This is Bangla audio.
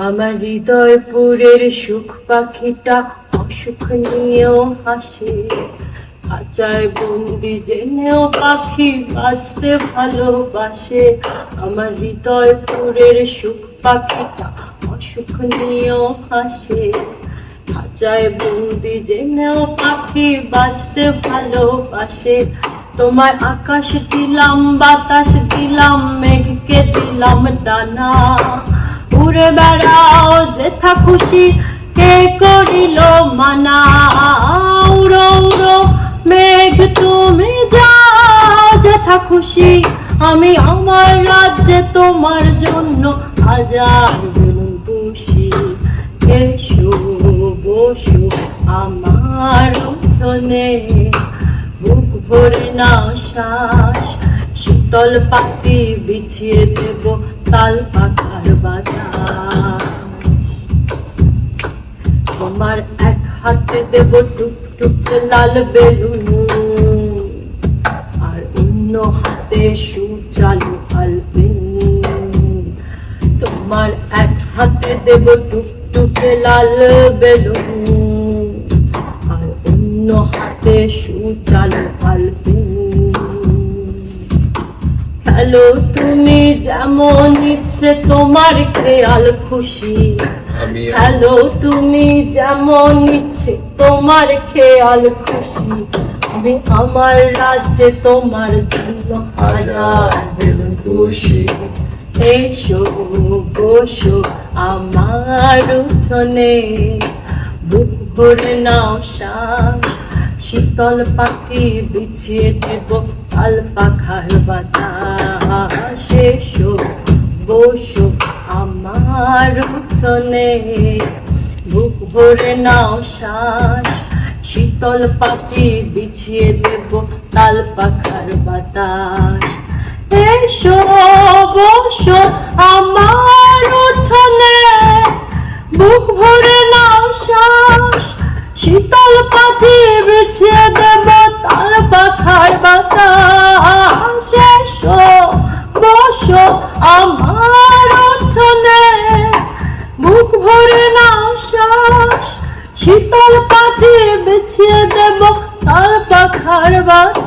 আমার হৃদয়পুরের সুখ পাখিটা অসুখ নিয়েও হাসে, খাঁচায় বন্দি জেনেও পাখি বাঁচতে ভালোবাসে। আমার হৃদয়পুরের সুখ পাখিটা অসুখ নিয়েও হাসে, খাঁচায় বন্দি জেনেও পাখি বাঁচতে ভালোবাসে। তোমায় আকাশ দিলাম, বাতাস দিলাম, মেঘকে দিলাম ডানা, উড়ে বেড়াও যেথা খুশি, কে করিল মানা। উড়ো উড়ো মেঘ তুমি যাও যেথা খুশি, আমি আমার রাজ্যে তোমার জন্য হাজার খুশি। এসো বসো আমার উঠোনে, বুক ভরে নাও শ্বাস, শীতল পাতি বিছিয়ে দেব তাল পাখার বাতাস। তোমার এক হাতে দেব টুকটুকে লাল বেলুন, আর অন্য হাতে সুচালু আলবেলুন। তোমার এক হাতে দেব টুকটুকে লাল বেলুন, আর অন্য হাতে সুচালু আলবেলুন। খেলো তুমি যেমন ইচ্ছে তোমার খেয়াল খুশি, খেলো তুমি যেমন ইচ্ছে তোমার খেয়াল খুশি, আমি আমার রাজ্যে তোমার জন্য হাজার খুশি। এসো বসো আমার উঠোনে, বুক ভরে নাও শ্বাস, শীতল পাখি বিছিয়ে দেব তাল পাখার বাতাস। এসো বসো আমার উঠোনে, বুক ভরে নাও শ্বাস, শীতল পাখি বিছিয়ে দেব তাল পাখার বাতাস। এসো বসো আমার উঠোনে, বুক ভরে নাও শ্বাস, শীতল পাখি বিছিয়ে দেব তাল পাখার বাতাস। এসো বসো আমার উঠোনে, বুক ভরে নাও শ্বাস, শীতল পাখি বিছিয়ে দেব তাল পাখার বাতাস।